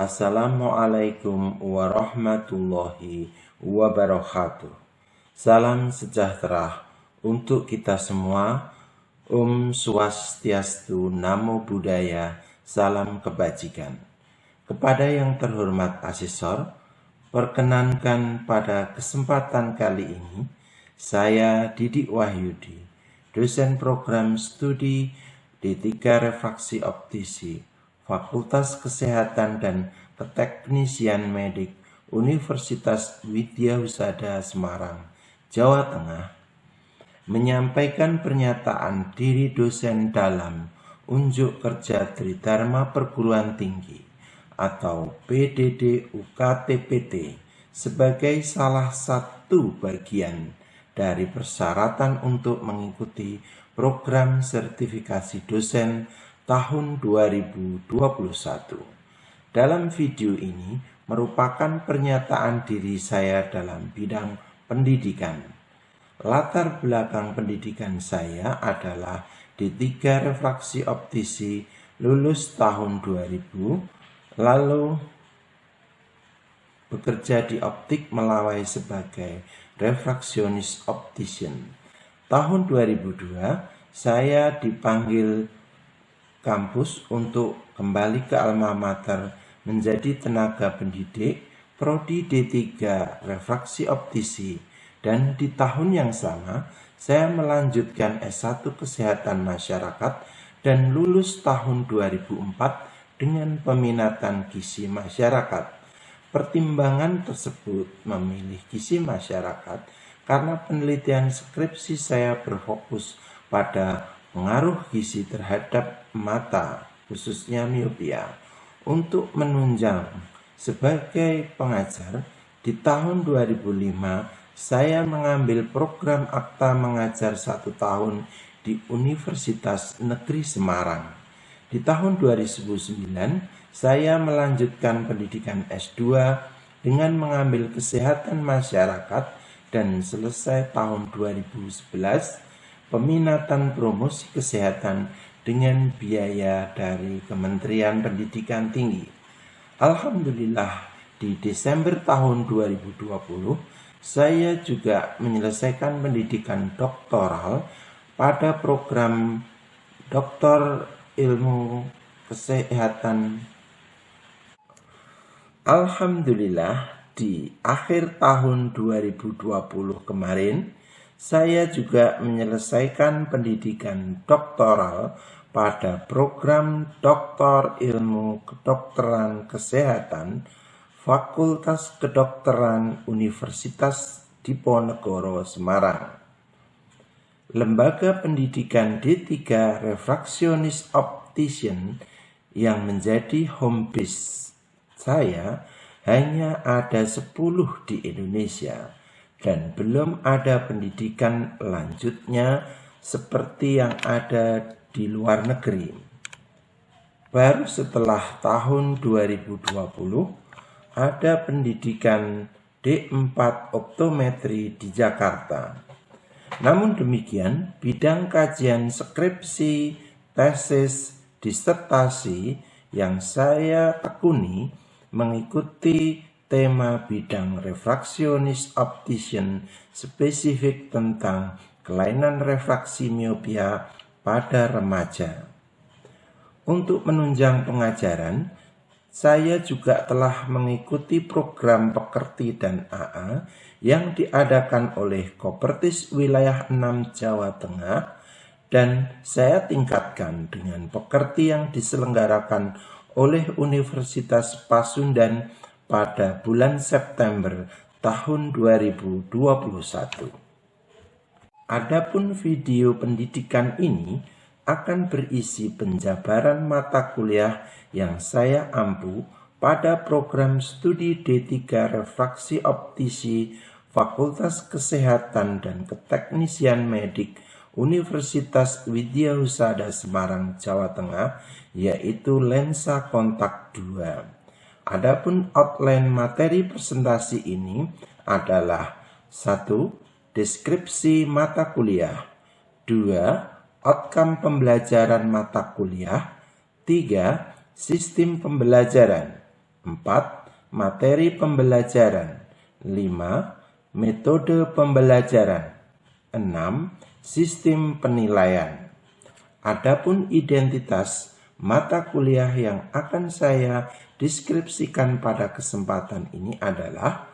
Assalamualaikum warahmatullahi wabarakatuh. Salam sejahtera untuk kita semua. Om Swastiastu, Namo Buddhaya, salam kebajikan. Kepada yang terhormat asesor, perkenankan pada kesempatan kali ini, saya Didik Wahyudi, dosen program studi D3 Refraksi Optisi, Fakultas Kesehatan dan Keteknisian Medik Universitas Widyahusada Semarang, Jawa Tengah, menyampaikan pernyataan diri dosen dalam Unjuk Kerja Tridharma Perguruan Tinggi atau PDD UKT-PT sebagai salah satu bagian dari persyaratan untuk mengikuti program sertifikasi dosen tahun 2021. Dalam video ini merupakan pernyataan diri saya dalam bidang pendidikan. Latar belakang pendidikan saya adalah D3 Refraksi Optisi, lulus tahun 2000, lalu bekerja di optik melawai sebagai refraksionis optician. Tahun 2002, saya dipanggil kampus untuk kembali ke alma mater menjadi tenaga pendidik Prodi D3 Refraksi Optisi, dan di tahun yang sama saya melanjutkan S1 Kesehatan Masyarakat dan lulus tahun 2004 dengan peminatan gizi masyarakat. Pertimbangan tersebut memilih gizi masyarakat karena penelitian skripsi saya berfokus pada pengaruh gizi terhadap mata, khususnya miopia. Untuk menunjang sebagai pengajar, di tahun 2005 saya mengambil program akta mengajar 1 tahun di Universitas Negeri Semarang. Di tahun 2009 saya melanjutkan pendidikan S2 dengan mengambil kesehatan masyarakat dan selesai tahun 2011 peminatan promosi kesehatan dengan biaya dari Kementerian Pendidikan Tinggi. Alhamdulillah, di Desember tahun 2020, saya juga menyelesaikan pendidikan doktoral pada program Doktor Ilmu Kesehatan. Alhamdulillah, di akhir tahun 2020 kemarin, saya juga menyelesaikan pendidikan doktoral pada program Doktor Ilmu Kedokteran Kesehatan Fakultas Kedokteran Universitas Diponegoro Semarang. Lembaga pendidikan D3 Refraksionis Optician yang menjadi home base saya hanya ada 10 di Indonesia, dan belum ada pendidikan lanjutnya seperti yang ada di luar negeri. Baru setelah tahun 2020 ada pendidikan D4 optometri di Jakarta. Namun demikian, bidang kajian skripsi, tesis, disertasi yang saya tekuni mengikuti tema bidang refraksionis optician spesifik tentang kelainan refraksi miopia pada remaja. Untuk menunjang pengajaran, saya juga telah mengikuti program Pekerti dan AA yang diadakan oleh Kopertis Wilayah 6 Jawa Tengah, dan saya tingkatkan dengan Pekerti yang diselenggarakan oleh Universitas Pasundan pada bulan September tahun 2021. Adapun video pendidikan ini akan berisi penjabaran mata kuliah yang saya ampu pada program studi D3 Refraksi Optisi Fakultas Kesehatan dan Keteknisian Medik Universitas Widyahusada Semarang, Jawa Tengah, yaitu lensa kontak 2. Adapun outline materi presentasi ini adalah 1. Deskripsi mata kuliah, 2. Outcome pembelajaran mata kuliah, 3. Sistem pembelajaran, 4. 4. Materi pembelajaran. 5. Metode pembelajaran. 6. Sistem penilaian. Adapun identitas mata kuliah yang akan saya deskripsikan pada kesempatan ini adalah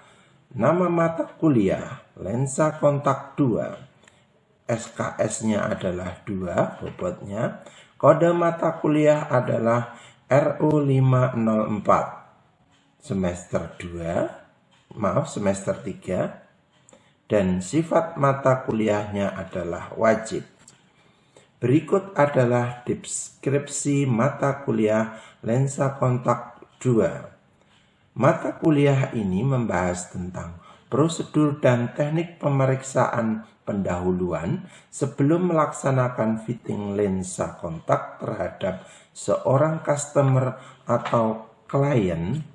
nama mata kuliah lensa kontak 2. SKS-nya adalah 2 bobotnya. Kode mata kuliah adalah RU504. Semester 3. Dan sifat mata kuliahnya adalah wajib. Berikut adalah deskripsi mata kuliah lensa kontak 2. Mata kuliah ini membahas tentang prosedur dan teknik pemeriksaan pendahuluan sebelum melaksanakan fitting lensa kontak terhadap seorang customer atau klien,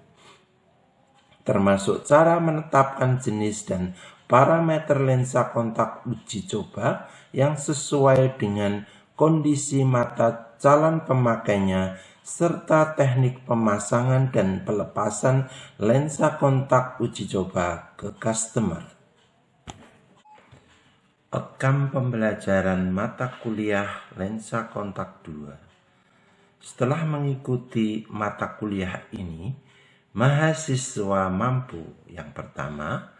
termasuk cara menetapkan jenis dan parameter lensa kontak uji coba yang sesuai dengan kondisi mata calon pemakainya, serta teknik pemasangan dan pelepasan lensa kontak uji coba ke customer. Outcome pembelajaran mata kuliah lensa kontak 2. Setelah mengikuti mata kuliah ini, mahasiswa mampu yang pertama,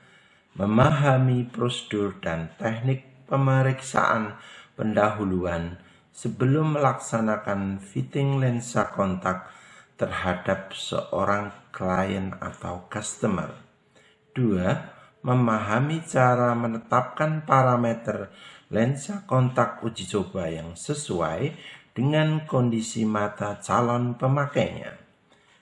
memahami prosedur dan teknik pemeriksaan pendahuluan sebelum melaksanakan fitting lensa kontak terhadap seorang klien atau customer. 2. Memahami cara menetapkan parameter lensa kontak uji coba yang sesuai dengan kondisi mata calon pemakainya.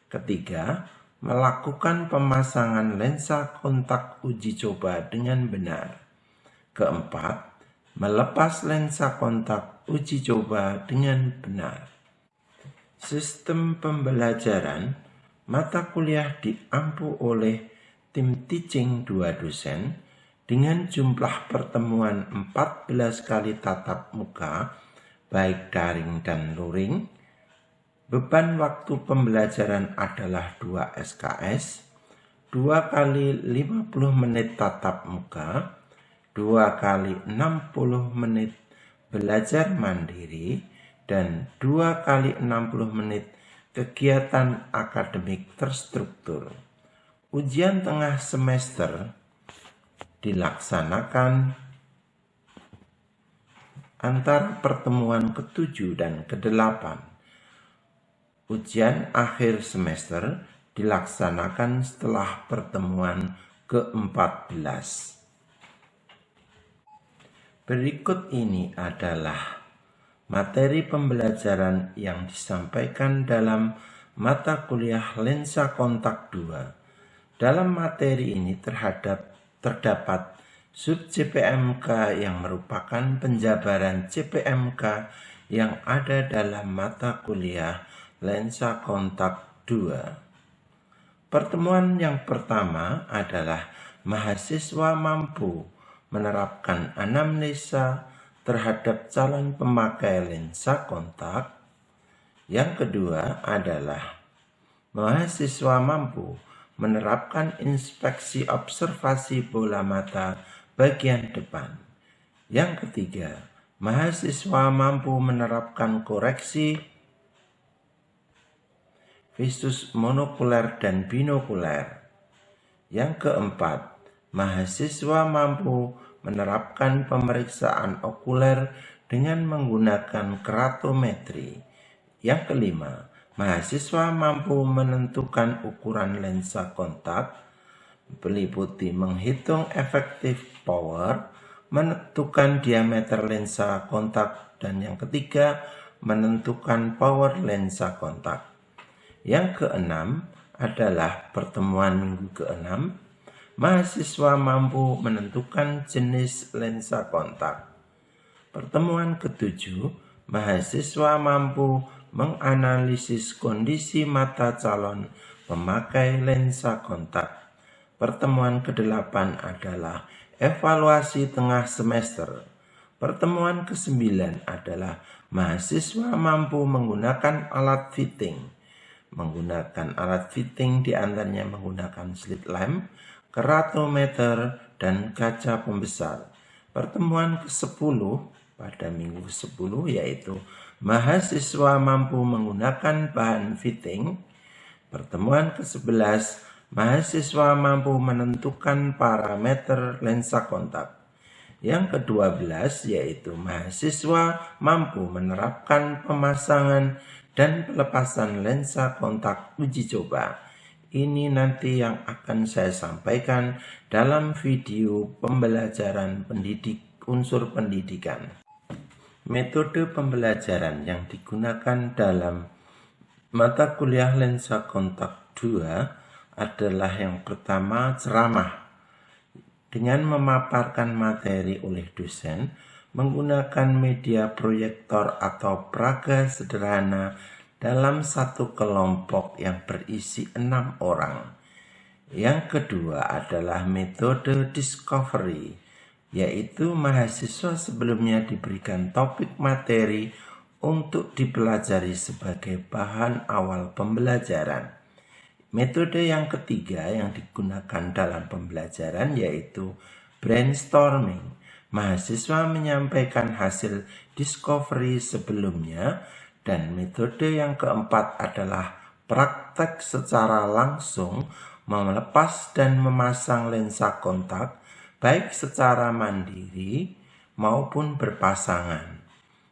Ketiga, melakukan pemasangan lensa kontak uji coba dengan benar. Keempat, melepas lensa kontak uji coba dengan benar. Sistem pembelajaran mata kuliah diampu oleh tim teaching 2 dosen dengan jumlah pertemuan 14 kali tatap muka, baik daring dan luring. Beban waktu pembelajaran adalah 2 SKS, 2 kali 50 menit tatap muka, 2 kali 60 menit belajar mandiri, dan 2 kali 60 menit kegiatan akademik terstruktur. Ujian tengah semester dilaksanakan antara pertemuan ke-7 dan ke-8. Ujian akhir semester dilaksanakan setelah pertemuan ke-14. Berikut ini adalah materi pembelajaran yang disampaikan dalam mata kuliah lensa kontak 2. Dalam materi ini terdapat sub CPMK yang merupakan penjabaran CPMK yang ada dalam mata kuliah lensa kontak 2. Pertemuan yang pertama adalah mahasiswa mampu menerapkan anamnesa terhadap calon pemakai lensa kontak. Yang kedua adalah mahasiswa mampu menerapkan inspeksi observasi bola mata bagian depan. Yang ketiga, mahasiswa mampu menerapkan koreksi visus monokuler dan binokuler. Yang keempat, mahasiswa mampu menerapkan pemeriksaan okuler dengan menggunakan keratometri. Yang kelima, mahasiswa mampu menentukan ukuran lensa kontak, meliputi menghitung efektif power, menentukan diameter lensa kontak, dan yang ketiga, menentukan power lensa kontak. Yang keenam adalah pertemuan minggu ke-6, mahasiswa mampu menentukan jenis lensa kontak. Pertemuan ke-7, mahasiswa mampu menganalisis kondisi mata calon pemakai lensa kontak. Pertemuan ke-8 adalah evaluasi tengah semester. Pertemuan ke-9 adalah mahasiswa mampu menggunakan alat fitting. menggunakan alat fitting, diantaranya menggunakan slit lamp, keratometer, dan kaca pembesar. Pertemuan ke-10 pada minggu ke-10 yaitu mahasiswa mampu menggunakan bahan fitting. Pertemuan ke-11 mahasiswa mampu menentukan parameter lensa kontak. Yang ke-12 yaitu mahasiswa mampu menerapkan pemasangan dan pelepasan lensa kontak uji coba. Ini nanti yang akan saya sampaikan dalam video pembelajaran unsur pendidikan. Metode pembelajaran yang digunakan dalam mata kuliah lensa kontak 2 adalah yang pertama ceramah. Dengan memaparkan materi oleh dosen menggunakan media proyektor atau peraga sederhana dalam satu kelompok yang berisi 6 orang. Yang kedua adalah metode discovery, yaitu mahasiswa sebelumnya diberikan topik materi untuk dipelajari sebagai bahan awal pembelajaran. Metode yang ketiga yang digunakan dalam pembelajaran yaitu brainstorming. Mahasiswa menyampaikan hasil discovery sebelumnya. Dan metode yang keempat adalah praktek secara langsung melepas dan memasang lensa kontak baik secara mandiri maupun berpasangan.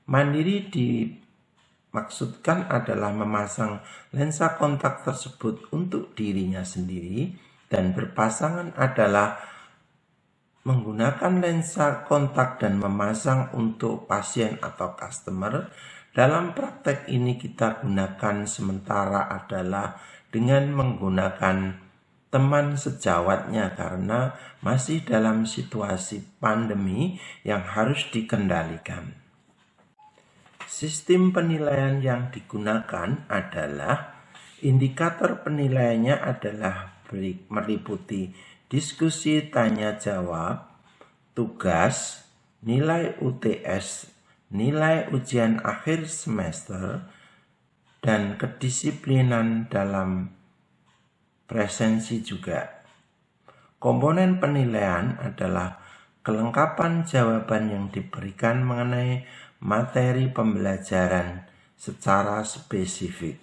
Mandiri dimaksudkan adalah memasang lensa kontak tersebut untuk dirinya sendiri, dan berpasangan adalah menggunakan lensa kontak dan memasang untuk pasien atau customer. Dalam praktek ini kita gunakan sementara adalah dengan menggunakan teman sejawatnya karena masih dalam situasi pandemi yang harus dikendalikan. Sistem penilaian yang digunakan adalah indikator penilaiannya adalah meliputi diskusi tanya jawab, tugas, nilai UTS, nilai ujian akhir semester, dan kedisiplinan dalam presensi juga. Komponen penilaian adalah kelengkapan jawaban yang diberikan mengenai materi pembelajaran secara spesifik.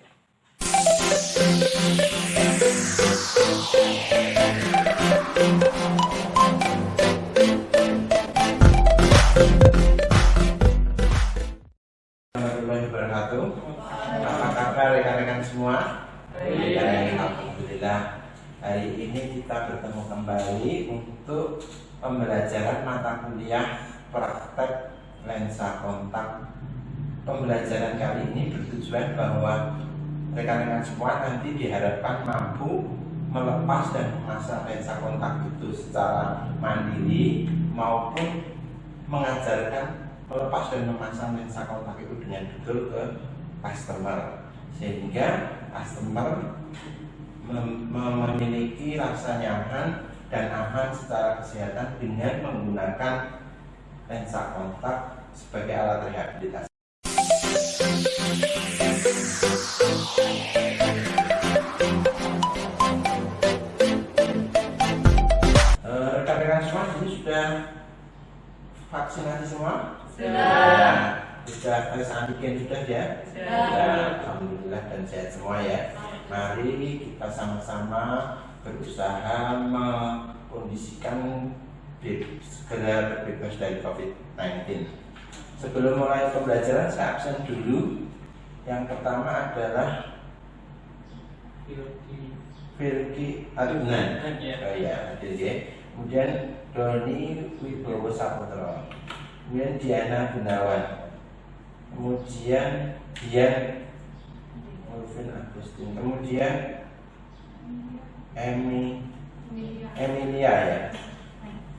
Apa kabar rekan-rekan semua? Alhamdulillah. Hari ini kita bertemu kembali untuk pembelajaran mata kuliah praktek lensa kontak. Pembelajaran kali ini bertujuan bahwa rekan-rekan semua nanti diharapkan mampu melepas dan memasang lensa kontak itu secara mandiri maupun mengajarkan melepas dan memasang lensa kontak itu dengan betul ke customer, sehingga customer memiliki rasa nyaman dan aman secara kesehatan dengan menggunakan lensa kontak sebagai alat rehabilitasi. Rekan-rekan semua ini sudah vaksinasi semua? Sudah tes antigen sudah ya? Sudah. Alhamdulillah dan sehat semua ya. Mari kita sama-sama berusaha mengkondisikan segera terbebas dari COVID-19. Sebelum mulai pembelajaran saya absen dulu. Yang pertama adalah Firki Adunan. Oh ya, kemudian Doni Wibowo Saputra. Kemudian Diana Gunawan, kemudian Dian Mulvin Agustin, kemudian Emilia ya,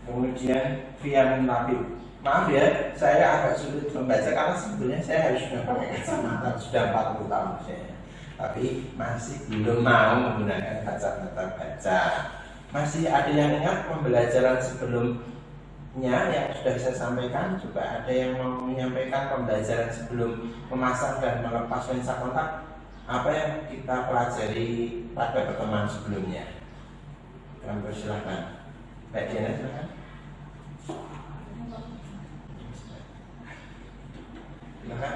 kemudian Fian Labib. Maaf ya, saya agak sulit membaca karena sebetulnya saya harus sudah pakai kacamata sudah 40 tahun saya, tapi masih belum mau menggunakan kacamata baca. Masih ada yang ingat pembelajaran sebelumnya yang sudah saya sampaikan? Juga ada yang mau menyampaikan pembelajaran sebelum memasang dan melepas lensa kontak? apa yang kita pelajari pada pertemuan sebelumnya? Kami persilahkan. Mbak Diana, silakan. Silakan.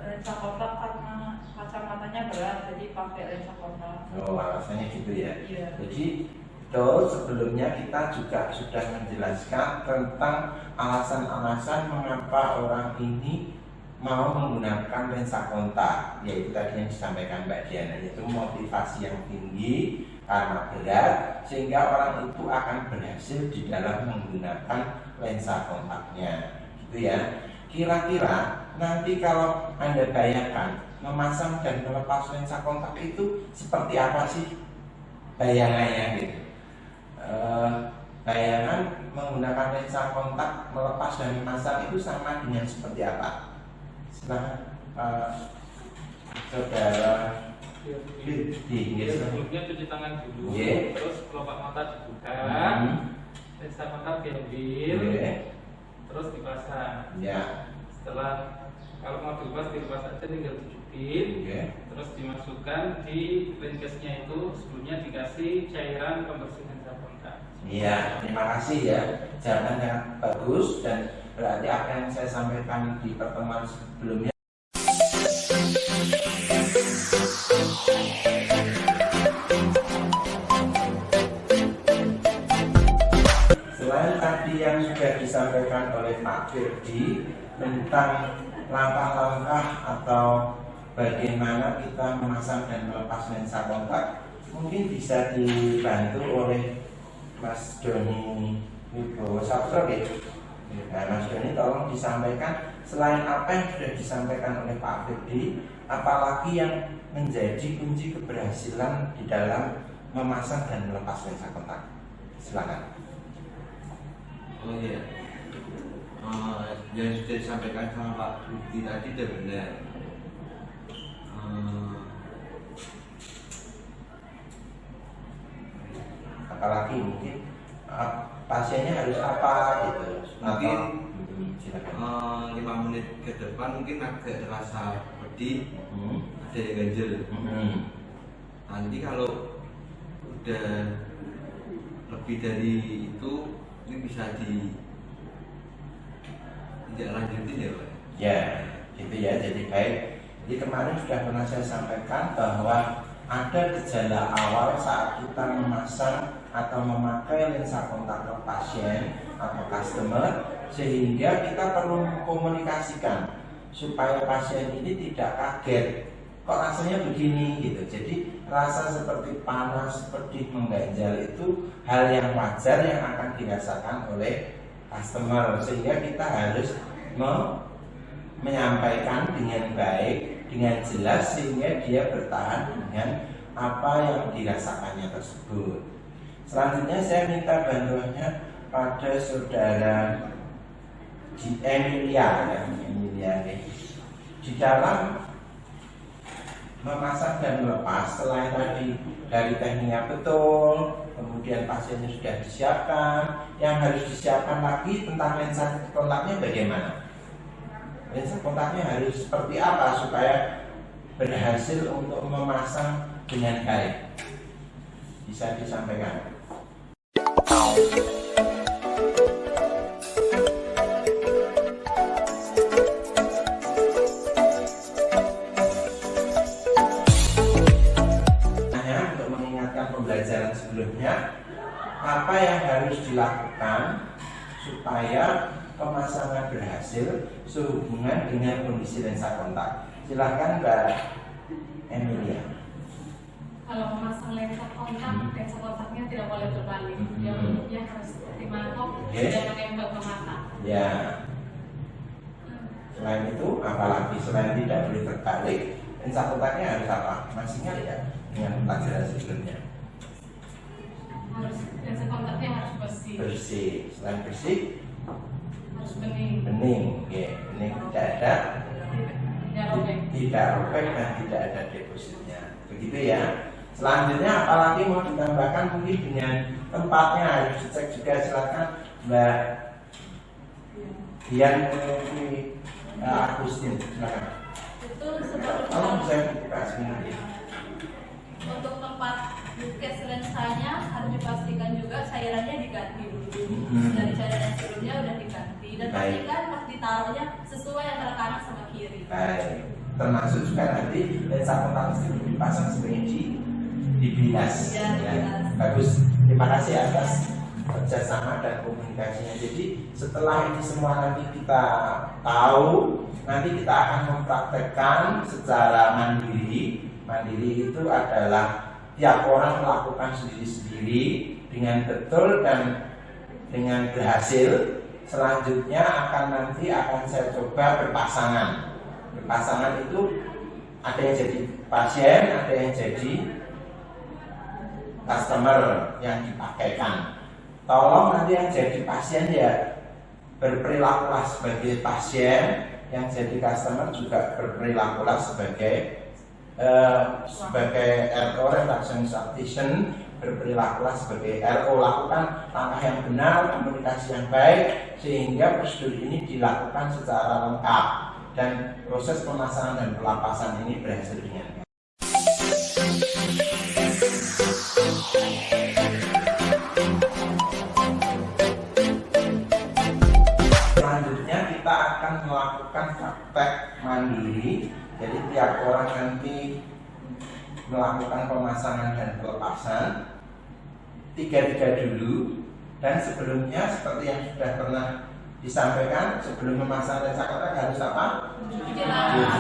Lensa kontak karena kacamatanya berat, jadi pakai lensa kontak. Oh, alasannya gitu ya. Iya. Jadi sebelumnya kita juga sudah menjelaskan tentang alasan-alasan mengapa orang ini mau menggunakan lensa kontak, yaitu tadi yang disampaikan Mbak Diana, yaitu motivasi yang tinggi karena berat, sehingga orang itu akan berhasil di dalam menggunakan lensa kontaknya, gitu ya. Kira-kira nanti kalau Anda bayangkan memasang dan melepas lensa kontak itu seperti apa sih bayangannya gitu? Bayangan menggunakan lensa kontak, melepas dan memasang itu sama dengan seperti apa? Saudara sebelumnya cuci tangan dulu, terus kelopak mata dibuka, lensa kontak diambil, terus dipasang. Setelah kalau mau dilepas aja, tinggal dijepit, terus dimasukkan di linkesnya itu. Sebelumnya dikasih cairan pembersih lensa kontak. Iya, terima kasih ya. Jawaban yang bagus, dan berarti apa yang saya sampaikan di pertemuan sebelumnya. Selain tadi yang sudah disampaikan oleh Pak Firdi tentang langkah-langkah atau bagaimana kita memasang dan melepas lensa kontak, mungkin bisa dibantu oleh Mas Doni Wibowo Saptro ya. Nah, Mas Doni tolong disampaikan selain apa yang sudah disampaikan oleh Pak Firdi, apalagi yang menjadi kunci keberhasilan di dalam memasang dan melepas lensa kontak. Silakan. Oh iya, yang sudah disampaikan sama Pak Budi tadi sudah benar. Apalagi mungkin pasiennya harus apa gitu? Mungkin silakan. 5 menit ke depan mungkin agak terasa pedih, ada yang ganjel. Nanti kalau udah lebih dari itu, ini bisa tidak lanjutin ya Pak? Ya, gitu ya. Jadi baik. Jadi kemarin sudah pernah saya sampaikan bahwa ada gejala awal saat kita memasang atau memakai lensa kontak ke pasien atau customer, sehingga kita perlu mengkomunikasikan supaya pasien ini tidak kaget. Kok rasanya begini gitu. Jadi rasa seperti panas, pedih, mengganjal itu hal yang wajar yang akan dirasakan oleh customer, sehingga kita harus menyampaikan dengan baik, dengan jelas, sehingga dia bertahan dengan apa yang dirasakannya tersebut. Selanjutnya saya minta bantuannya pada saudara Emilia ya, Emilia nih. Di dalam memasang dan melepas, selain tadi dari tekniknya betul, kemudian pasiennya sudah disiapkan, yang harus disiapkan lagi tentang lensa kontaknya bagaimana? Lensa kontaknya harus seperti apa supaya berhasil untuk memasang dengan baik? Bisa disampaikan? Untuk mengingatkan pembelajaran sebelumnya, apa yang harus dilakukan supaya pemasangan berhasil sehubungan dengan kondisi lensa kontak? Silahkan Mbak Emilia. Kalau memasang lensa kontaknya tidak boleh berbalik. Yang bentuknya harus seperti mangkok, jangan nempel ke mata. Ya. Selain itu, apalagi selain tidak boleh terbalik, lensa kontaknya harus apa? Masih ingat ya dengan pelajaran sebelumnya? Lensa kontaknya harus bersih. Bersih. Selain bersih, harus bening. Bening. Oke. Bening tidak ada. Tidak robek dan tidak ada depositnya. Begitu ya. Selanjutnya apalagi mau ditambahkan mungkin dengan tempatnya harus dicek juga. Silakan Mbak Dian Agustin, silakan. Itu Tolong saya buka sini. untuk tempat bukes lensanya harus dipastikan juga cairannya diganti dulu. Dari cairan yang sebelumnya udah diganti dan pastikan pas ditaruhnya sesuai antara kanan sama kiri. Baik. Termasuk juga nanti lensa kontak sebelum dipasang sebaiknya dibilas. Ya, dibilas. Bagus. Terima kasih atas kerjasama dan komunikasinya. Jadi setelah ini semua nanti kita tahu, nanti kita akan mempraktekkan secara mandiri. Mandiri itu adalah tiap orang melakukan sendiri-sendiri dengan betul dan dengan berhasil. Selanjutnya nanti akan saya coba berpasangan. Berpasangan itu ada yang jadi pasien, ada yang jadi customer yang dipakaikan. Tolong nanti yang jadi pasien ya berperilakulah sebagai pasien, yang jadi customer juga berperilakulah sebagai RO Reduction Substitution, berperilakulah sebagai RO. Lakukan langkah yang benar, komunikasi yang baik, sehingga prosedur ini dilakukan secara lengkap dan proses pemasangan dan pelapasan ini berhasil dengan baik. Selanjutnya kita akan melakukan praktek mandiri. Jadi tiap orang nanti melakukan pemasangan dan pelepasan 3-3 dulu. Dan sebelumnya seperti yang sudah pernah disampaikan, sebelum memasang lensa kontak harus apa? Cuci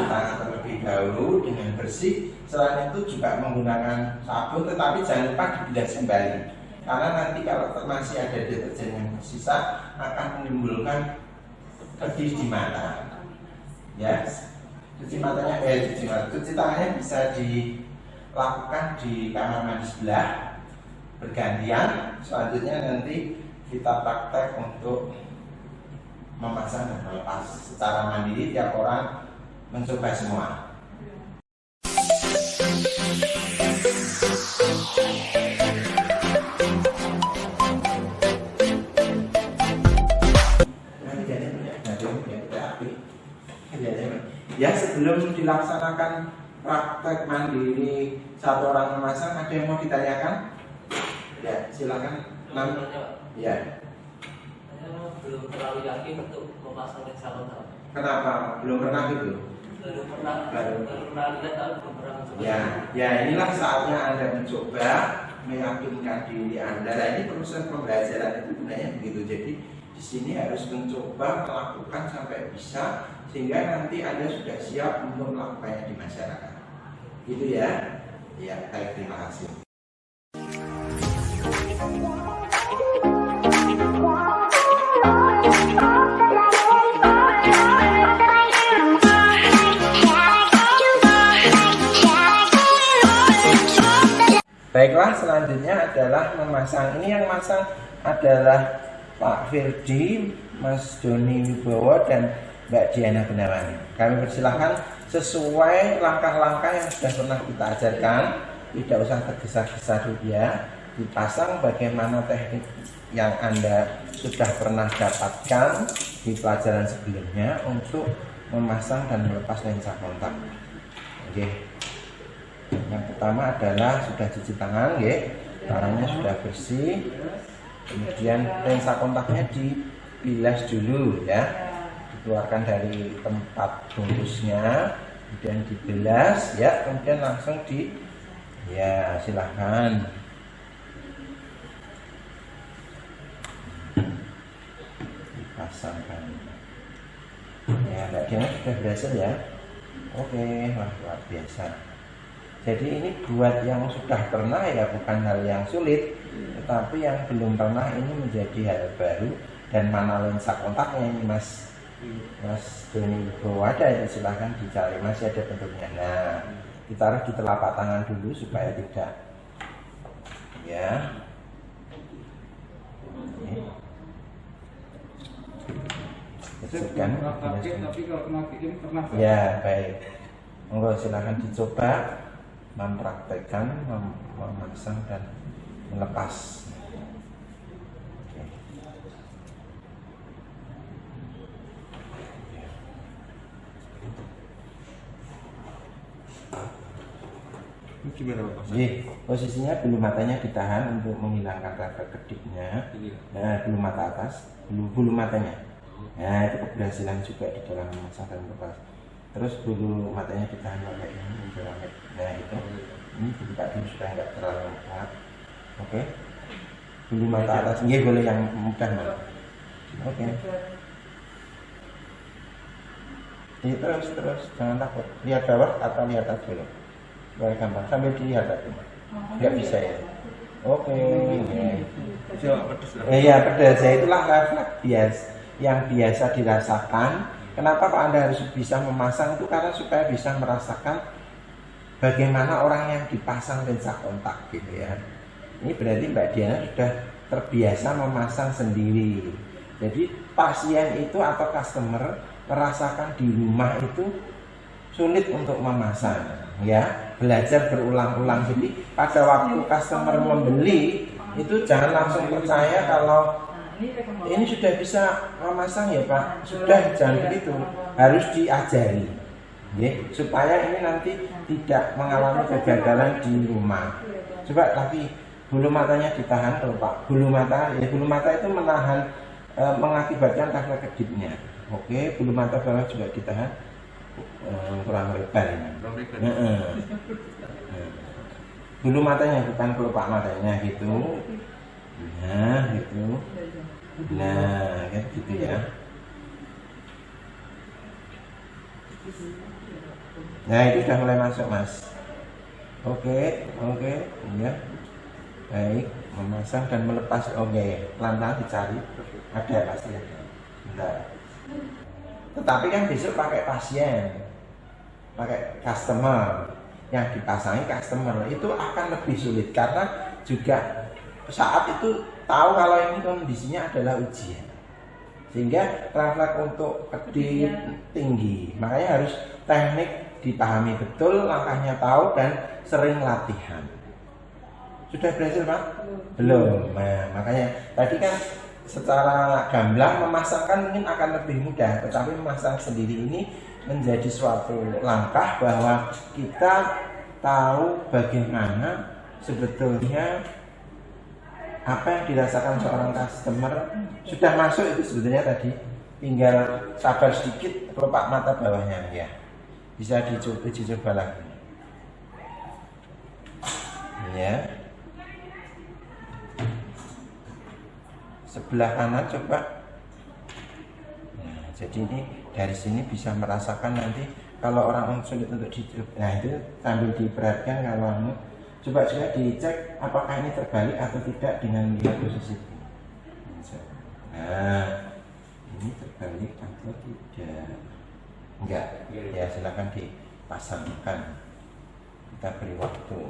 tangan terlebih dahulu dengan bersih. Selain itu juga menggunakan sabun, tetapi jangan lupa dibilas kembali. Karena nanti kalau masih ada deterjen yang tersisa akan menimbulkan pedih di mata. Ya. Cuci tangannya bisa dilakukan di kamar mandi sebelah bergantian. Selanjutnya nanti kita praktek untuk memasang dan melepas secara mandiri. Tiap orang mencoba semua. Ya, sebelum dilaksanakan praktek mandiri satu orang memasang, ada yang mau ditanyakan? Ya, silakan. Ya. Saya belum terlalu yakin untuk memasang lensa kontak. Kenapa? Belum pernah gitu? Belum pernah lihat, tapi belum pernah mencoba. Ya, inilah saatnya Anda mencoba meyakinkan diri Anda. Nah, ini proses pembelajaran itu sebenarnya begitu. Jadi di sini harus mencoba melakukan sampai bisa, sehingga nanti Anda sudah siap untuk melakukannya di masyarakat. Gitu ya. Ya, baik, terima kasih. Baiklah, selanjutnya adalah memasang. Ini yang masang adalah Pak Firdi, Mas Doni Wibowo, dan Mbak Diana Gunawan. Kami persilahkan sesuai langkah-langkah yang sudah pernah kita ajarkan. Tidak usah tergesa-gesa dulu ya. Dipasang bagaimana teknik yang Anda sudah pernah dapatkan di pelajaran sebelumnya untuk memasang dan melepas lensa kontak. Oke. Yang pertama adalah sudah cuci tangan, tangannya sudah bersih. Kemudian lensa kontaknya dibilas dulu ya, dikeluarkan dari tempat bungkusnya, kemudian dibilas ya, kemudian langsung silahkan. Dipasangkan. Ya, Mbak Diana sudah berhasil ya. Oke, luar biasa. Jadi ini buat yang sudah pernah ya bukan hal yang sulit, tetapi yang belum pernah ini menjadi hal baru. Dan mana lensa kontaknya ini Mas Doni Wibowo ada ya, silahkan dicari, masih ada bentuknya. Nah, ditaruh di telapak tangan dulu supaya tidak ya. Tapi kalau kena bikin pernah. Ya, baik. Monggo silahkan dicoba mempraktekkan, memasang dan melepas. gimana Pak? Posisinya bulu matanya ditahan untuk menghilangkan refleks kedipnya. Nah, bulu mata atas, bulu matanya. Nah, itu keberhasilan juga di dalam memasang dan melepas. Terus bulu matanya ditahan pakai ini, nah itu. Ini dibuka dulu supaya nggak terlalu kuat. Oke. Bulu mata atas, ini boleh yang mudah Mas. Oke. Terus jangan takut. Lihat bawah atau lihat atas dulu. Boleh gampang sambil dilihat aja. Nggak bisa ya. Oke. Iya pedas ya, itulah refleks bias yang biasa dirasakan. Kenapa kok Anda harus bisa memasang itu karena supaya bisa merasakan bagaimana orang yang dipasang lensa kontak gitu ya. Ini berarti Mbak Diana sudah terbiasa memasang sendiri. Jadi pasien itu atau customer merasakan di rumah itu sulit untuk memasang ya, belajar berulang-ulang. Jadi pada waktu customer membeli itu jangan langsung percaya kalau ini sudah bisa memasang ya Pak, sudah, jangan begitu, harus diajari ya, supaya ini nanti tidak mengalami kegagalan di rumah. Coba lagi bulu matanya ditahan tuh Pak, bulu mata itu menahan mengakibatkan refleks kedipnya. Oke, bulu mata bawah juga ditahan, kurang lebar ini. Bulu matanya bukan kelopak matanya gitu. Nah, gitu. Nah, kayak gitu ya. Nah, itu sudah mulai masuk, Mas. Oke, ya. Baik, memasang dan melepas. Oke, pelan-pelan dicari. Ada pasti ada. Bentar. Tetapi kan besok pakai pasien, pakai customer, yang dipasangi customer itu akan lebih sulit karena juga saat itu tahu kalau ini kondisinya adalah ujian, sehingga refleks untuk kedip tinggi. Makanya harus teknik dipahami betul, langkahnya tahu dan sering latihan. Sudah berhasil Pak? Belum. Nah, makanya tadi kan secara gamblang memasangkan mungkin akan lebih mudah, tetapi memasang sendiri ini menjadi suatu langkah bahwa kita tahu bagaimana sebetulnya apa yang dirasakan seorang customer. Sudah masuk itu sebetulnya tadi, tinggal sabar sedikit kelopak mata bawahnya ya, bisa dicoba lagi ya. Sebelah kanan coba. Nah, jadi ini dari sini bisa merasakan nanti kalau orang sulit untuk dicoba. Nah, itu sambil diperhatikan kalau coba juga dicek apakah ini terbalik atau tidak dengan melihat posisi ini. Nah, ini terbalik atau tidak? Enggak. Ya, silakan dipasangkan. Kita beri waktu.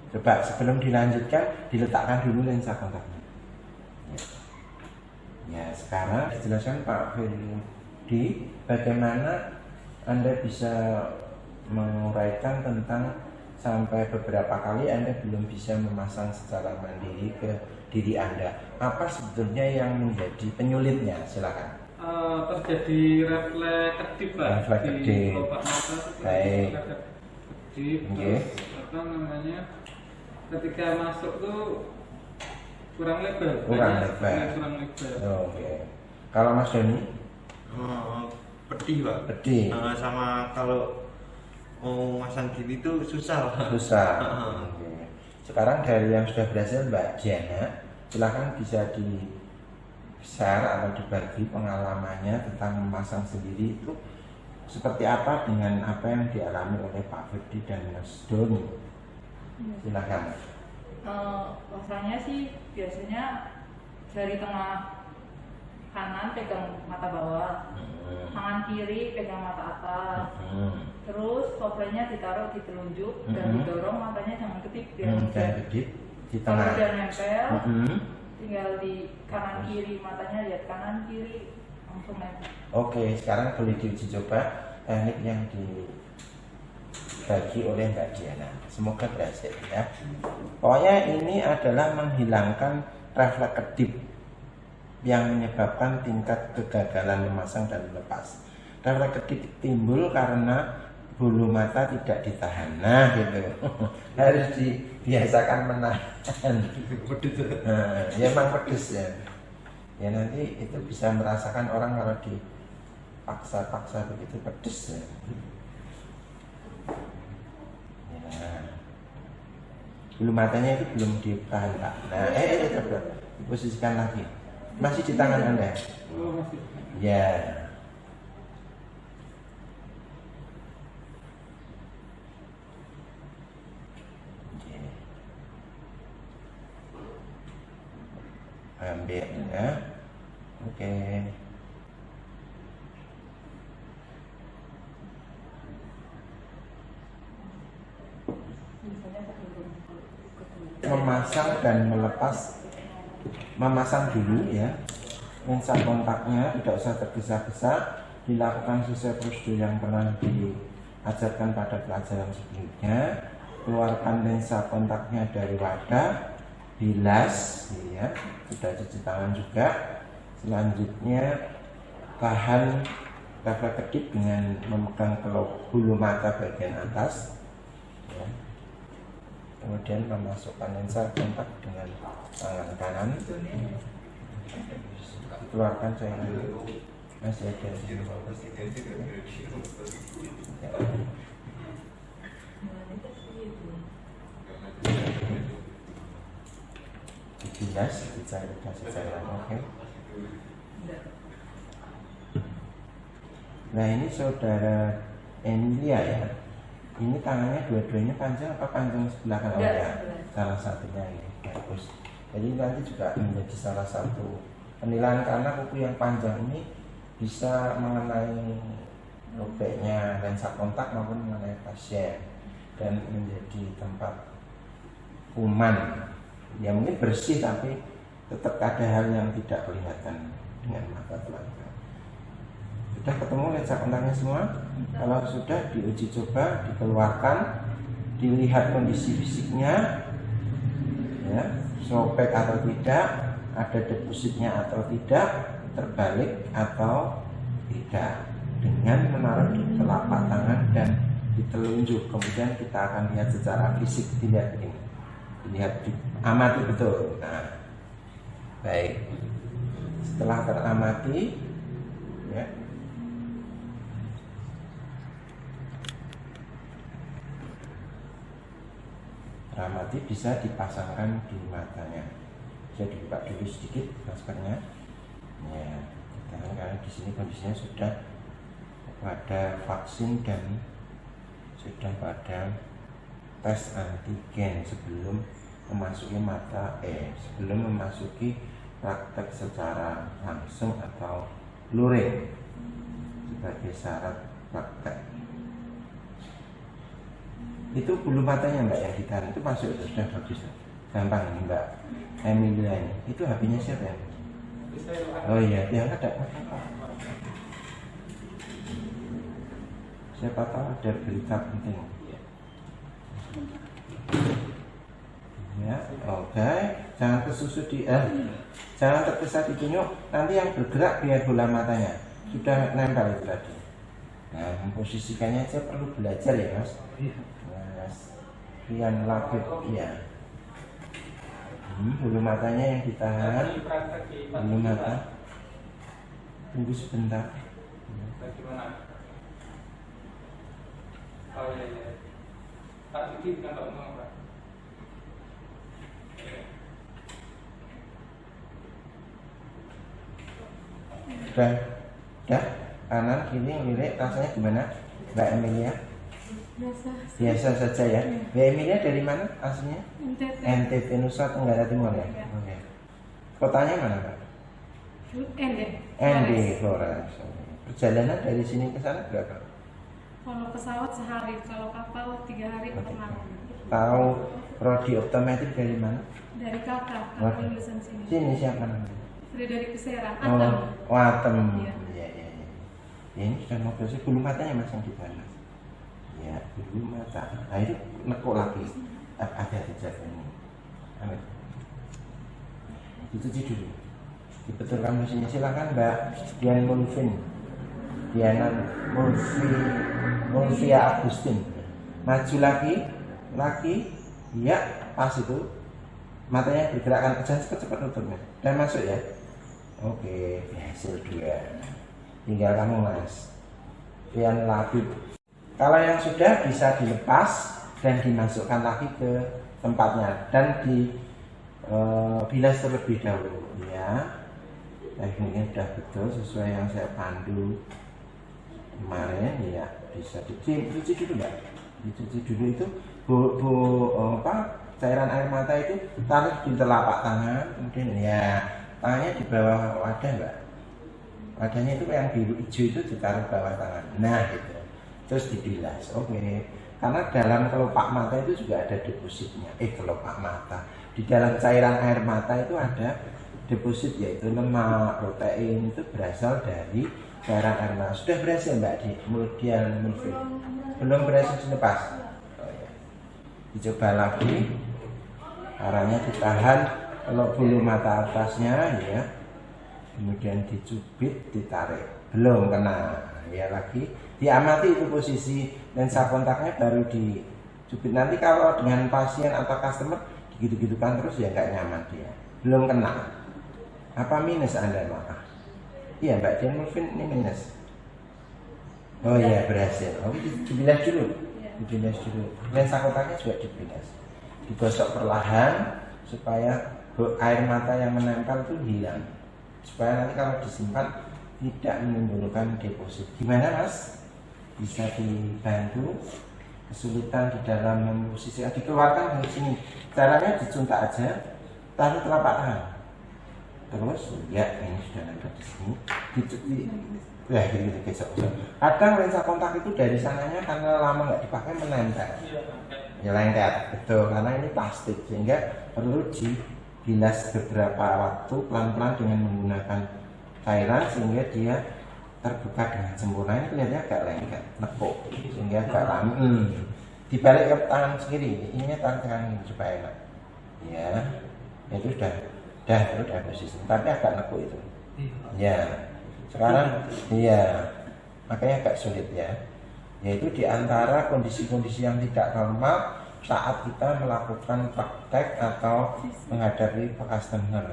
Coba sebelum dilanjutkan diletakkan dulu lensa kontaknya. Ya, sekarang dijelaskan Pak Ferdi bagaimana Anda bisa menguraikan tentang sampai beberapa kali Anda belum bisa memasang secara mandiri ke diri Anda. Apa sebetulnya yang menjadi penyulitnya? Silakan. Terjadi refleks kedip Pak. Refleks kedip. Di kelopak mata. Baik. Kedip. Terus apa namanya? Ketika masuk tuh kurang lebar. Kurang lebar. Oke. Kalau Mas Doni? Pedih Pak. Pedih. Sama kalau mau masang gini tuh susah. Susah. Oke. Sekarang dari yang sudah berhasil Mbak Diana, silahkan bisa di share atau dibagi pengalamannya tentang memasang sendiri itu seperti apa dengan apa yang dialami oleh Pak Ferdi dan Mas Doni. Silakan. Masanya sih biasanya jari tengah kanan pegang mata bawah, tangan kiri pegang mata atas, terus soplenya ditaruh di telunjuk dan didorong matanya jangan kedip biar kedip di tengah. Kalau udah nempel, tinggal di kanan kiri, matanya lihat kanan kiri langsung nempel. Oke, sekarang boleh diuji coba teknik yang dibagi oleh Mbak Diana. Semoga berhasil ya. Pokoknya ini adalah menghilangkan refleks kedip yang menyebabkan tingkat kegagalan memasang dan melepas. Refleks kedip timbul karena bulu mata tidak ditahan. Nah gitu. Harus dibiasakan menahan. Ya emang pedes ya. Ya nanti itu bisa merasakan orang kalau dipaksa-paksa begitu pedes ya. Bulu matanya itu belum ditahan Pak. Nah coba diposisikan lagi. Masih di tangan Anda? Ya. Ambil ya. Oke. Memasang dan melepas, memasang dulu ya lensa kontaknya, tidak usah tergesa-gesa, dilakukan sesuai prosedur yang pernah diajarkan pada pelajaran sebelumnya. Keluarkan lensa kontaknya dari wadah, bilas ya, sudah cuci tangan juga. Selanjutnya tahan refleks kedip dengan memegang bulu mata bagian atas ya. Kemudian memasukkan lensa kontak dengan tangan kanan, keluarkan cairan masih ada di sini. Ya. Dibilas, dikasih cairan, oke. Nah ini saudara Emilia ya. Ini tangannya dua-duanya panjang apa panjang sebelah kanan ya? Salah satunya ini bagus. Jadi nanti juga menjadi salah satu penilaian karena kuku yang panjang ini bisa mengenai robeknya lensa kontak maupun mengenai pasien dan menjadi tempat kuman. Ya mungkin bersih tapi tetap ada hal yang tidak kelihatan dengan mata telanjang. Sudah ketemu lensa kontaknya semua? Kalau sudah diuji coba, dikeluarkan, dilihat kondisi fisiknya, ya, sobek atau tidak, ada depositnya atau tidak, terbalik atau tidak, dengan menaruh di telapak tangan dan di telunjuk. Kemudian kita akan lihat secara fisik, dilihat ini, dilihat amati betul. Nah, baik. Setelah teramati, ya. Teramati bisa dipasangkan di matanya. Bisa dibuka dulu sedikit maskernya. Ya, karena di sini kondisinya sudah pada vaksin dan sudah pada tes antigen sebelum memasuki sebelum memasuki praktek secara langsung atau luring sebagai syarat praktek. Itu bulu matanya Mbak yang ditarik itu masuk, sudah bagus, gampang ini Mbak Emilia ini. Itu HP-nya siapa ya? Oh iya, dia ada. Siapa tahu ada berita penting. Ya, oke. Jangan kesusu jangan tergesa ditunjuk. Nanti yang bergerak biar bola matanya sudah nempel itu tadi. Nah, memposisikannya aja perlu belajar ya Mas. Rian Labib, iya. Bulu matanya yang ditahan, bulu mata. Tunggu sebentar. Bagaimana? Oh iya. Pak Diki bukan Pak Umang, Pak. Udah, kanan, kiri, lirik, rasanya gimana, Mbak Emilia? Biasa saja ya. Mbak Emilia dari mana aslinya? NTT, Nusa Tenggara Timur ya. Oke. Kotanya mana Pak? ND Flores. Perjalanan dari sini ke sana berapa? Kalau pesawat sehari, kalau kapal 3 hari perjalanan. Tahu prodi optometrik dari mana? Dari kakak lulusan sini. Sini siapa namanya? Frederick Serang. Atem. Iya. Ya, ini sudah mau bersih, bulu matanya masang di mana? Ya, bulu mata. Nah itu nekuk lagi. Ada di jari ini. Ambil. Dicuci dulu. Dibetulkan posisinya, silakan Mbak Dian Mulvia Agustin. Maju lagi, ya pas itu. Matanya bergerakkan, jangan cepat-cepat nutupnya. Dan masuk ya. Oke, hasil 2. Tinggal kamu Mas Dian Labib. Kalau yang sudah bisa dilepas dan dimasukkan lagi ke tempatnya dan bilas terlebih dahulu ya. Tekniknya sudah betul sesuai yang saya pandu kemarin ya. Bisa dicuci dulu Mbak. Dicuci dulu itu cairan air mata itu taruh di telapak tangan, kemudian ya tangannya di bawah wadah Mbak. Wadahnya itu yang biru hijau itu ditaruh bawah tangan. Nah itu terus dibilas. Oke. Karena dalam kelopak mata itu juga ada depositnya. Kelopak mata. Di dalam cairan air mata itu ada deposit, yaitu lemak, protein, itu berasal dari cairan air mata. Sudah berhasil Mbak di kemudian belum berhasil dilepas. Oh, ya. Dicoba lagi. Arahnya ditahan kalau bulu mata atasnya ya. Kemudian dicubit, ditarik. Belum kena. Ya lagi diamati itu posisi lensa kontaknya baru dicubit. Nanti kalau dengan pasien atau customer gitu-gitukan terus ya nggak nyaman dia. Belum kena. Apa minus Anda Maka? Iya Mbak Dian Mulvin ini minus. Oh iya berhasil. Oh dibilas dulu. Dibilas dulu. Lensa kontaknya juga dibilas. Digosok perlahan supaya air mata yang menempel itu hilang. Supaya nanti kalau disimpan tidak menimbulkan deposit. Gimana Mas? Bisa dibantu? Kesulitan di dalam memposisikan, dikeluarkan dari sini. Caranya dicuntak aja, taruh telapak tangan. Terus ya ini sudah ada di sini. Ya gitu besok. Kadang lensa kontak itu dari sananya karena lama nggak dipakai menempel. Ya lengket, betul. Karena ini plastik sehingga perlu dibilas beberapa waktu pelan-pelan dengan menggunakan cairan sehingga dia terbuka dengan sempurna. Ini kelihatannya agak lengket, nekuk sehingga agak lama. Dibalik ke tangan sendiri, ini tangan ini supaya enak. Ya, itu udah posisi. Tapi agak nekuk itu. Ya, sekarang iya, makanya agak sulit ya. Yaitu diantara kondisi-kondisi yang tidak normal saat kita melakukan praktek atau menghadapi customer.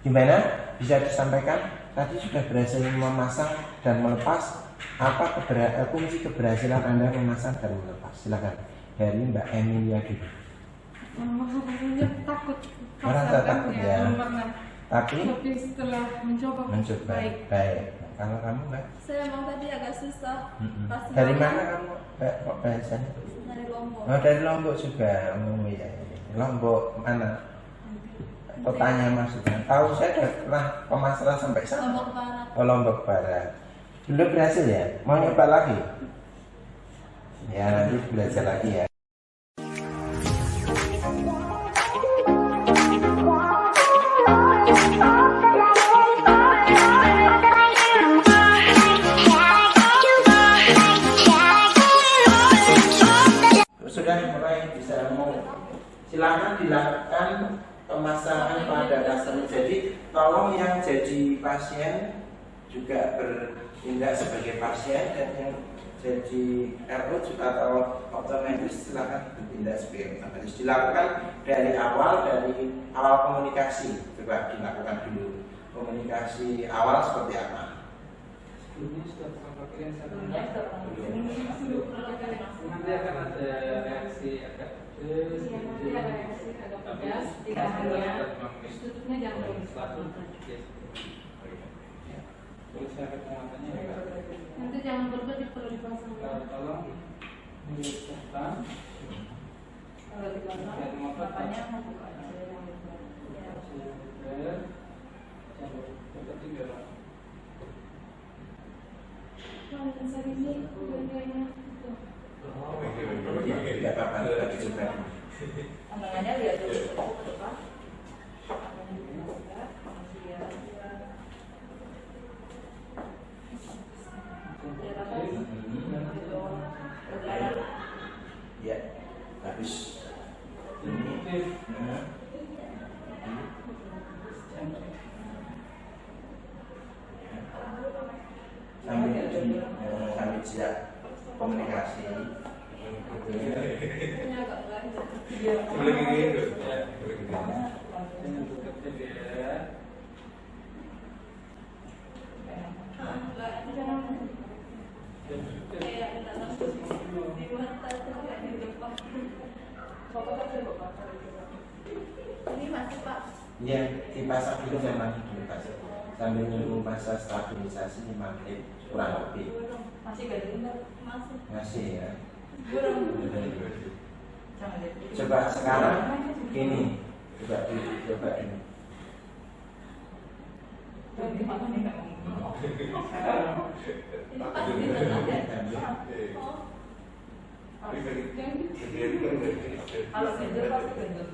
Gimana? Bisa disampaikan? Tadi sudah berhasil memasang dan melepas. Apa kunci keberhasilan Anda memasang dan melepas? Silakan dari Mbak Emilia dulu. Takut. Merasa takut ya. Tapi setelah mencoba. Baik. Kalau kamu Mbak? Saya mau tadi agak susah. Dari mana kamu Mbak? Kok bahasanya? Dari Lombok. Oh dari Lombok juga. Oh iya. Lombok mana? Kotanya maksudnya. Tahu saya udah pernah pemasaran sampai sana. Lombok Barat. Oh Lombok Barat. Belum berhasil ya? Mau nyoba lagi? Ya nanti belajar lagi ya. Sudah mulai bisa silakan dilakukan pemasangan pada customer. Jadi tolong yang jadi pasien juga bertindak sebagai pasien dan yang jadi RO juga atau optometris silakan bertindak sebagai optometris. Dilakukan dari awal komunikasi. Coba dilakukan dulu komunikasi awal seperti apa. Sebelumnya sudah pernah pakai lensa nanti akan ada reaksi agak pedes, tapi tutupnya jangan terlalu terus saya kecepatannya nanti jangan berubah perlu dipasang. tolong diusahakan Kalau dipasang bapaknya mau buka Tidak apa-apa juga. Pandangannya lihat dulu ke depan. Ya, habis ini. kami siap komunikasi. Ini agak banyak. Boleh gini, Ini masih Pak. Ya, dipasang dulu memang dipasang sambil nunggu masa stabilisasi 5 menit kurang lebih. Masih gak dengar? Masih ya. Belum. Coba sekarang ini, coba ini. Ini pasti dengar. Kalau ganjel pasti ganjel.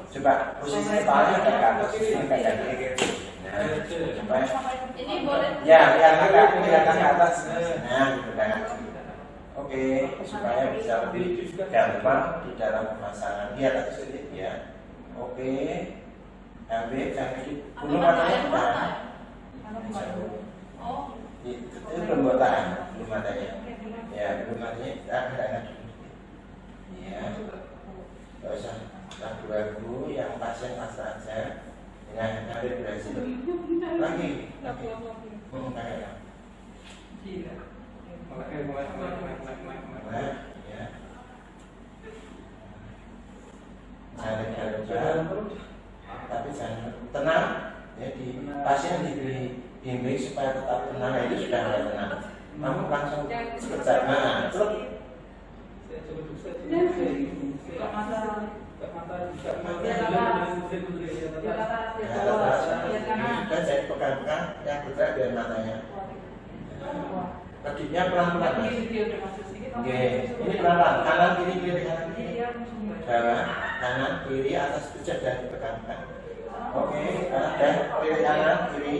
Coba posisi kepalanya agak ke atas, ini kayak gini. Nah, coba. Ini boleh. Ya, lihat kelihatan ke atas. Nah, gitu kan. Oke, supaya bisa lebih gampang di dalam pemasangan. Lihat atas sedikit ya. Oke. Ambil jangan dulu matanya kan. Oh. Itu belum botahan, belum matanya. Ya, belum matanya agak. Ya. Gak usah ragu-ragu, yang pasien pas saja. Yang ada berhasil. Lagi. Kayak. Mulai. Ya. Jangan tapi jangan tenang. Jadi pasien diberi bimbing supaya tetap tenang, itu sudah mulai tenang. Kamu langsung sekejap mana? Terus kan saya pegang-pegang yang bergerak dari matanya. Kedipnya pelan-pelan. Oke, ini pelan-pelan. Kanan kiri kiri kanan kiri. Bawah kanan kiri atas pijat dan pegang-pegang. Oke, dan kiri kanan kiri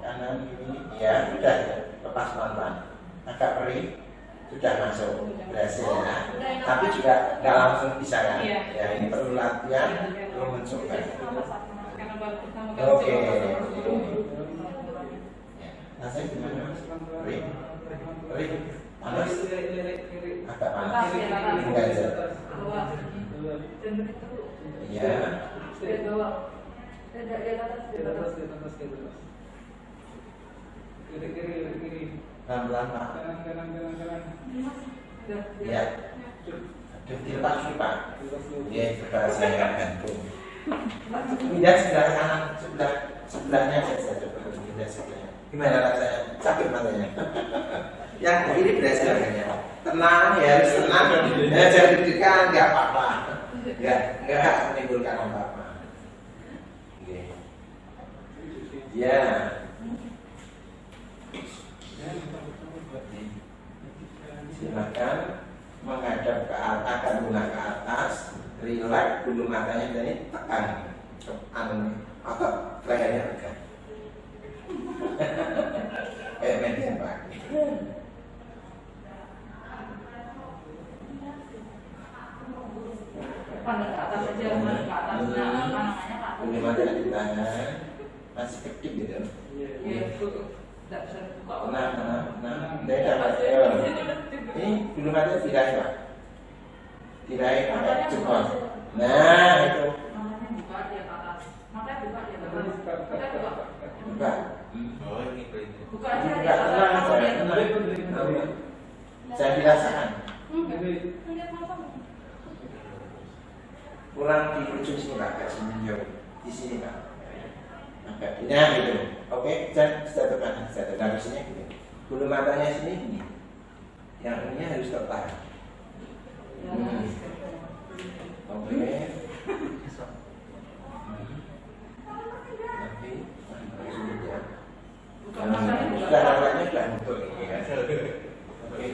kanan kiri. Ya sudah lepas pelan-pelan. Agak perih. Sudah masuk, berhasil ya. Tapi juga nggak langsung bisa kan? Ya ini perlu latihan, perlu mencoba. Oke. Rasanya gimana mas? Perih, perih, panas, agak panas. Enggak aja. Iya. Pelan-pelan Pak. Ya. Detil Pak Pak. Ya, coba saya gantung. Pindah sebelah kanan, sebelahnya saya coba pindah sebelahnya. Gimana rasanya? Sakit matanya. Yang ini berhasil rasanya. Tenang ya, harus tenang. Ya, jangan deg-degan, nggak apa-apa. Nggak menimbulkan apa-apa. Ya. Silakan menghadap ke atas, akan mulai ke atas, relax bulu matanya dari tekan, atau lehernya tekan. Media Pak. Pandang ke atas aja, pandang ke atasnya, pandangannya ke atas. Bulu matanya ditahan, masih kedip gitu. Iya, itu tidak bisa dibuka. Ini bulu mata diraih Pak, diraih pakai jempol. Nah itu. Matanya buka dia ke atas. Matanya buka dia ke atas. Matanya buka. Buka. Oh ini berarti. Buka aja dia Buka, ke tenang atas. aja, tenang. Saya dirasakan. Kurang di ujung sini Pak, agak sini jauh. Di sini Pak. Agak ini gitu. Oke, dan sudah tekan sini gitu. Bulu matanya sini gini. Yang ini harus tertahan. Oke. Nanti sudah namanya sudah betul ini kan. Oke.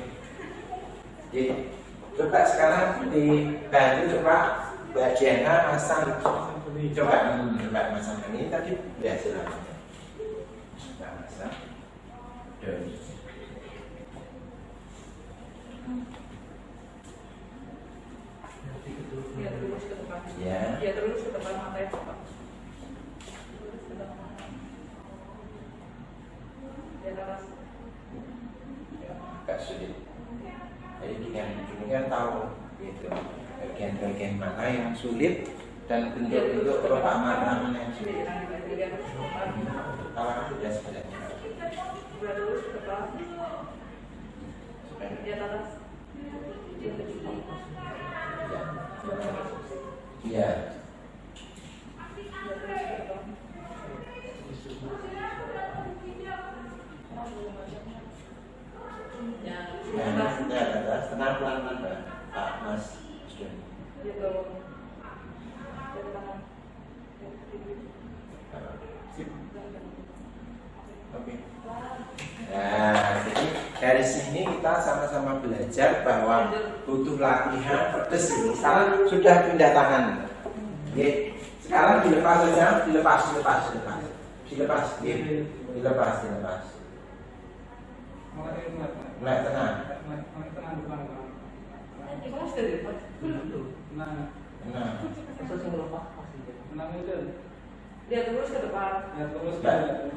Jadi coba sekarang dibantu coba bagian masang. Coba masang ini tadi berhasil apa? Coba masang. Dan Dia terus ke depan. ya. Dia terus ke depan matanya buka. bagian mana yang sulit dan bentuk-bentuk kelopak mata mana yang sulit. Kalau sudah sebenarnya. Ya. Tenang pelan-pelan Pak Mas. Oke. Nah, jadi dari sini kita sama-sama belajar bahwa butuh latihan pedes ini. Sekarang sudah pindah tangan. Oke. Sekarang dilepas saja, dilepas. Mulai tenang. Dia terus ke depan.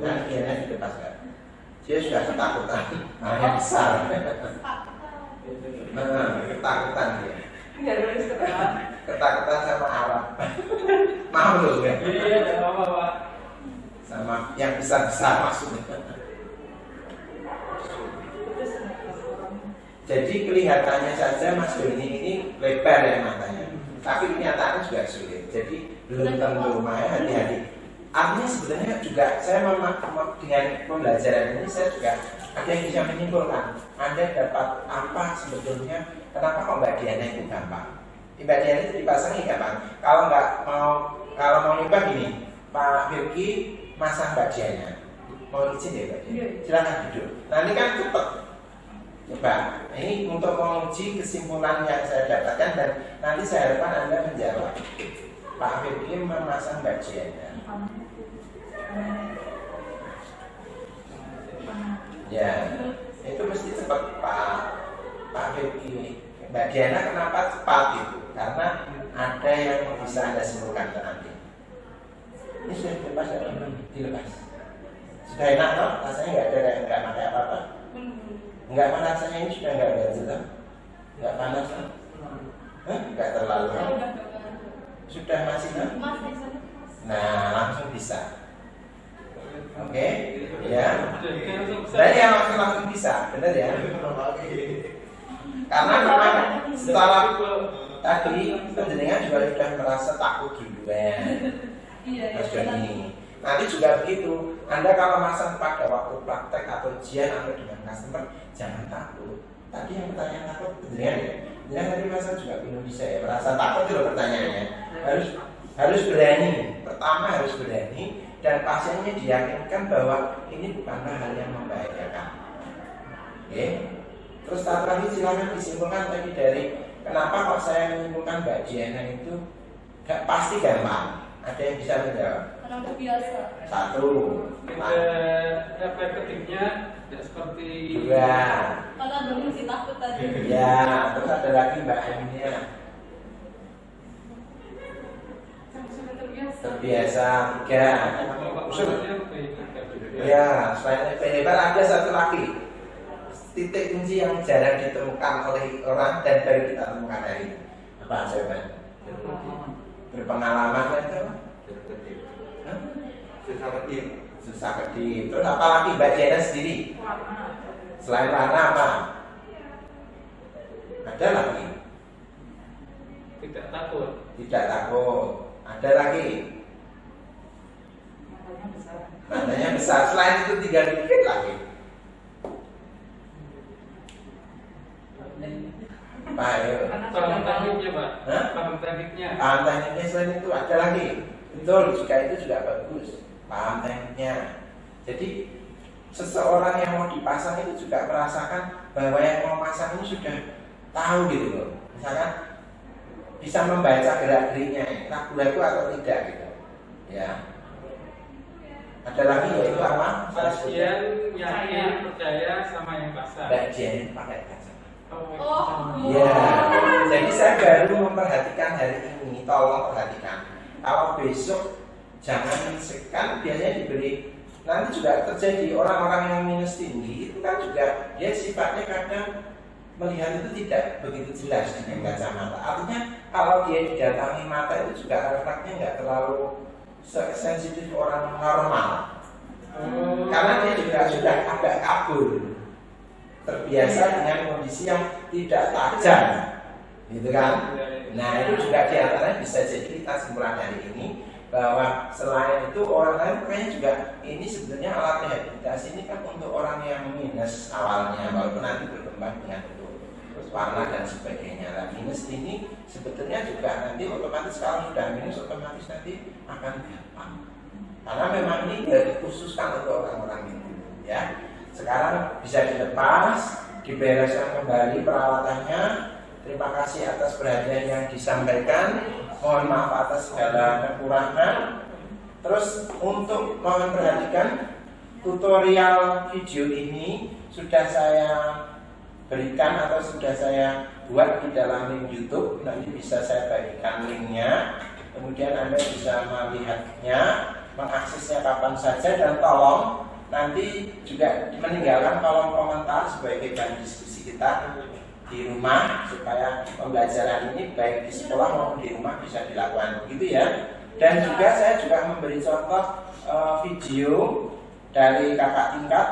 Nah, dia dilepaskan. Dia sudah ketakutan. Yang besar. Ketakutan dia. Dia terus ke depan. Ketakutan sama Arab. Malu kan? Iya, enggak apa-apa, Pak. Sama yang besar-besar maksudnya. Jadi kelihatannya saja Mas Doni ini lebar ya matanya, tapi kenyataannya juga sulit. Jadi belum tentu, makanya hati-hati. Artinya sebenarnya juga saya dengan pembelajaran ini saya juga ada yang bisa menyimpulkan. Anda dapat apa sebetulnya? Kenapa kok Mbak Diana itu gampang? Mbak Diana itu dipasangi gampang. Kalau mau nyoba gini, Pak Firky masang Mbak Diana. Mau izin ya Mbak Diana? Silakan duduk. Nanti kan cepet. Coba, ini untuk menguji kesimpulan yang saya dapatkan dan nanti saya harapkan Anda menjawab. Pak Firky memasang Mbak Diana. Ya, itu mesti cepat Pak Firky. Mbak Diana kenapa cepat itu? Karena ada yang bisa Anda simpulkan nanti. Ini sudah dilepas ya? Dilepas. Sudah enak toh? Rasanya nggak pakai apa-apa. Enggak panas, rasanya ini sudah enggak ganjil toh? Enggak panas toh? Enggak terlalu. Sudah masih toh? Nah, langsung bisa. Oke, ya. Dan ya langsung bisa, benar ya? Karena memang setelah tadi penjenengan juga sudah merasa takut duluan. Iya. Nanti juga begitu. Anda kalau masang pada waktu praktek atau ujian atau dengan customer, jangan takut. Tadi yang pertanyaan takut penjenengan ya? Penjenengan tadi masang juga belum bisa ya, merasa takut itu pertanyaannya. Harus berani. Pertama harus berani dan pasiennya diyakinkan bahwa ini bukanlah hal yang membahayakan. Oke. Terus tadi silakan disimpulkan tadi dari kenapa kok saya menyimpulkan Mbak Diana itu gak pasti gampang. Ada yang bisa menjawab? Karena udah biasa. Satu. Efek ketiknya tidak seperti dua. Karena dulu sih takut tadi. Ya, terus ada lagi Mbak Emilia. Terbiasa. Tiga. Ya, selain lebar ada satu lagi titik kunci yang jarang ditemukan oleh orang dan baru kita temukan hari ini. Apa jawaban? Berpengalaman kan itu? Susah kedip. Terus apa lagi Mbak Diana sendiri? Selain warna apa? Ada lagi? tidak takut. Tidak takut. Ada lagi? Matanya besar. Selain itu 3 dikit lagi. Pak, ayo. Paham tekniknya, Pak. Hah? Paham tekniknya. Paham tekniknya selain itu ada lagi. Betul, jika itu juga bagus. Paham tekniknya. Jadi seseorang yang mau dipasang itu juga merasakan bahwa yang mau pasang ini sudah tahu gitu loh. Misalkan bisa membaca gerak-geriknya, ragu-ragu atau tidak gitu. Ya. Ada lagi yaitu apa? Pasien yakin percaya sama yang pasang. Bagian pakai kacamata. Oh. Ya, jadi saya baru memperhatikan hari ini, tolong perhatikan. Kalau besok jangan sekan, biasanya diberi. Nanti juga terjadi orang-orang yang minus tinggi itu kan juga dia sifatnya kadang melihat itu tidak begitu jelas dengan kacamata. Artinya kalau dia didatangi mata itu juga refleksnya nggak terlalu sensitif orang normal. Karena dia juga sudah agak kabur, terbiasa dengan kondisi yang tidak tajam, gitu kan? Nah itu juga diantaranya bisa jadi kita simpulkan dari ini bahwa selain itu orang lain kayaknya juga ini sebenarnya alat rehabilitasi ini kan untuk orang yang minus awalnya, walaupun nanti berkembang dengan itu terus warna dan sebagainya. Nah, minus ini sebetulnya juga nanti otomatis kalau sudah minus otomatis nanti akan gampang karena memang ini dikhususkan untuk orang-orang itu ya. Sekarang bisa dilepas, dibereskan kembali peralatannya. Terima kasih atas perhatian yang disampaikan. Mohon maaf atas segala kekurangan. Terus untuk mohon perhatikan tutorial video ini sudah saya berikan atau sudah saya buat di dalam link YouTube. Nanti bisa saya bagikan linknya. Kemudian Anda bisa melihatnya, mengaksesnya kapan saja, dan tolong nanti juga meninggalkan kolom komentar sebagai bahan diskusi kita di rumah supaya pembelajaran ini baik di sekolah maupun di rumah bisa dilakukan begitu ya. Dan juga saya juga memberi contoh video dari kakak tingkat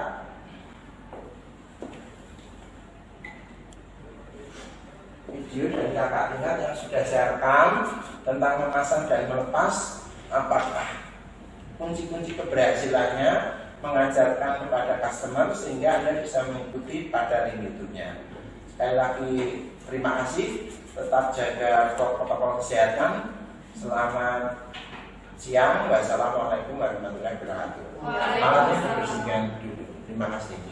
yang sudah saya rekam tentang memasang dan melepas, apakah kunci-kunci keberhasilannya mengajarkan kepada customer sehingga Anda bisa mengikuti pada link YouTube-nya. Sekali lagi terima kasih, tetap jaga protokol kesehatan. Selamat siang, wassalamualaikum warahmatullahi wabarakatuh. Malamnya dibersihkan dulu. Terima kasih.